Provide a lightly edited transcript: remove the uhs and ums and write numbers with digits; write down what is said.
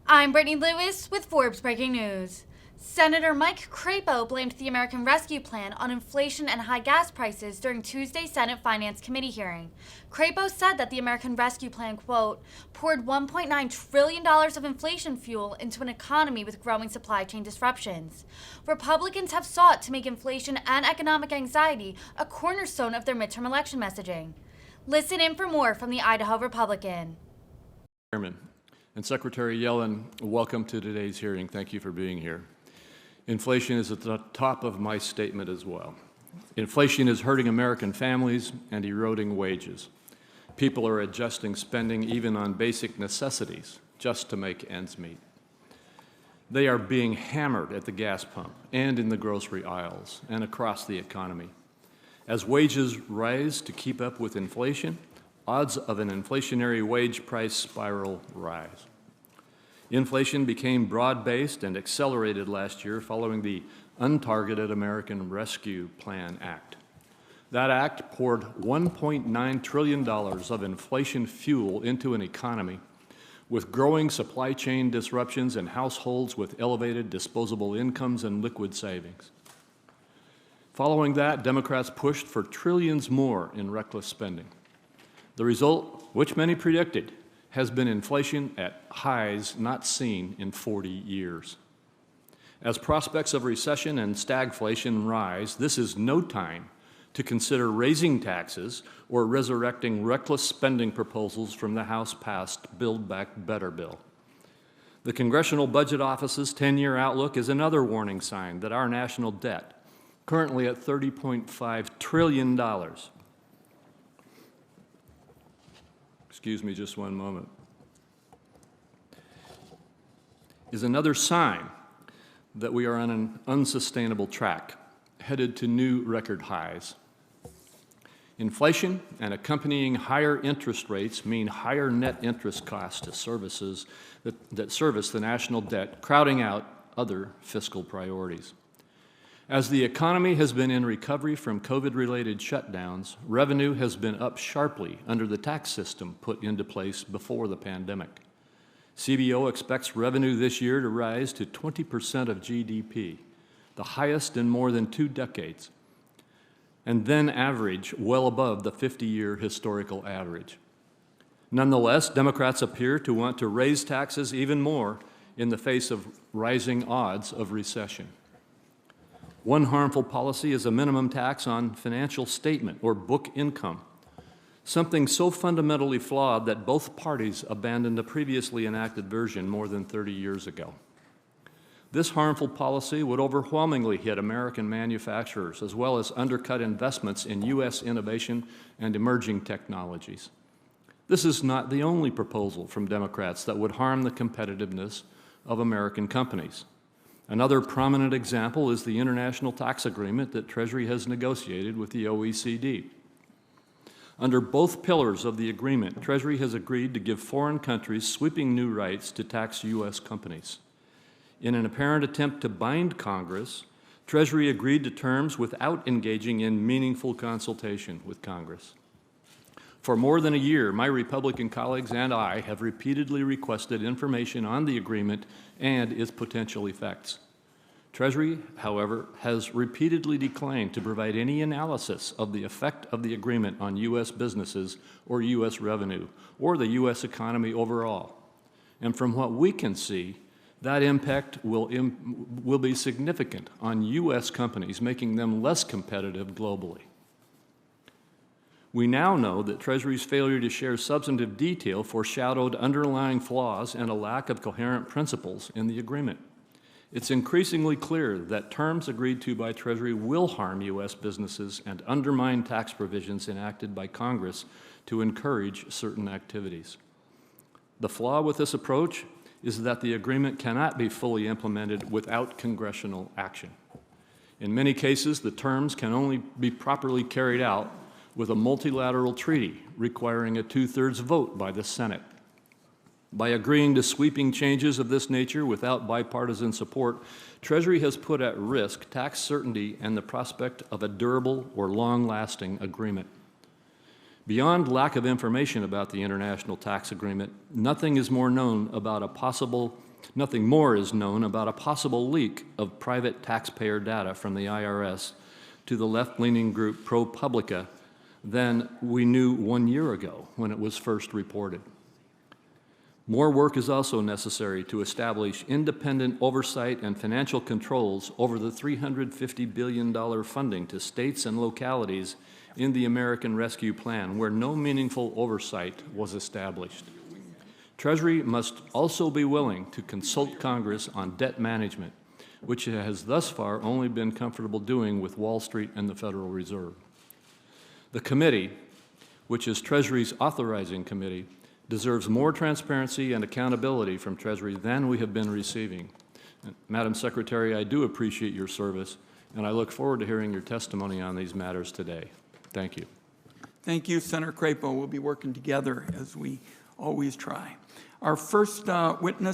I'm Brittany Lewis with Forbes Breaking News. Senator Mike Crapo blamed the American Rescue Plan on inflation and high gas prices during Tuesday's Senate Finance Committee hearing. Crapo said that the American Rescue Plan, quote, poured $1.9 trillion of inflation fuel into an economy with growing supply chain disruptions. Republicans have sought to make inflation and economic anxiety a cornerstone of their midterm election messaging. Listen in for more from the Idaho Republican. Chairman and Secretary Yellen, welcome to today's hearing. Thank you for being here. Inflation is at the top of my statement as well. Inflation is hurting American families and eroding wages. People are adjusting spending even on basic necessities just to make ends meet. They are being hammered at the gas pump and in the grocery aisles and across the economy. As wages rise to keep up with inflation, odds of an inflationary wage price spiral rise. Inflation became broad-based and accelerated last year following the Untargeted American Rescue Plan Act. That act poured $1.9 trillion of inflation fuel into an economy with growing supply chain disruptions and households with elevated disposable incomes and liquid savings. Following that, Democrats pushed for trillions more in reckless spending. The result, which many predicted, has been inflation at highs not seen in 40 years. As prospects of recession and stagflation rise, this is no time to consider raising taxes or resurrecting reckless spending proposals from the House-passed Build Back Better bill. The Congressional Budget Office's 10-year outlook is another warning sign that our national debt, currently at $30.5 trillion, excuse me just one moment, is another sign that we are on an unsustainable track, headed to new record highs. Inflation and accompanying higher interest rates mean higher net interest costs to services that service the national debt, crowding out other fiscal priorities. As the economy has been in recovery from COVID-related shutdowns, revenue has been up sharply under the tax system put into place before the pandemic. CBO expects revenue this year to rise to 20% of GDP, the highest in more than 2 decades, and then average well above the 50-year historical average. Nonetheless, Democrats appear to want to raise taxes even more in the face of rising odds of recession. One harmful policy is a minimum tax on financial statement or book income, something so fundamentally flawed that both parties abandoned a previously enacted version more than 30 years ago. This harmful policy would overwhelmingly hit American manufacturers as well as undercut investments in U.S. innovation and emerging technologies. This is not the only proposal from Democrats that would harm the competitiveness of American companies. Another prominent example is the international tax agreement that Treasury has negotiated with the OECD. Under both pillars of the agreement, Treasury has agreed to give foreign countries sweeping new rights to tax U.S. companies. In an apparent attempt to bind Congress, Treasury agreed to terms without engaging in meaningful consultation with Congress. For more than a year, my Republican colleagues and I have repeatedly requested information on the agreement and its potential effects. Treasury, however, has repeatedly declined to provide any analysis of the effect of the agreement on U.S. businesses or U.S. revenue or the U.S. economy overall. And from what we can see, that impact will be significant on U.S. companies, making them less competitive globally. We now know that Treasury's failure to share substantive detail foreshadowed underlying flaws and a lack of coherent principles in the agreement. It's increasingly clear that terms agreed to by Treasury will harm U.S. businesses and undermine tax provisions enacted by Congress to encourage certain activities. The flaw with this approach is that the agreement cannot be fully implemented without congressional action. In many cases, the terms can only be properly carried out with a multilateral treaty requiring a 2/3 vote by the Senate. By agreeing to sweeping changes of this nature without bipartisan support, Treasury has put at risk tax certainty and the prospect of a durable or long-lasting agreement. Beyond lack of information about the international tax agreement, nothing is more known about a possible Nothing more is known about a possible leak of private taxpayer data from the IRS to the left-leaning group ProPublica than we knew 1 year ago when it was first reported. More work is also necessary to establish independent oversight and financial controls over the $350 billion funding to states and localities in the American Rescue Plan, where no meaningful oversight was established. Treasury must also be willing to consult Congress on debt management, which it has thus far only been comfortable doing with Wall Street and the Federal Reserve. The committee, which is Treasury's authorizing committee, deserves more transparency and accountability from Treasury than we have been receiving. Madam Secretary, I do appreciate your service, and I look forward to hearing your testimony on these matters today. Thank you. Thank you, Senator Crapo. We'll be working together as we always try. Our first witness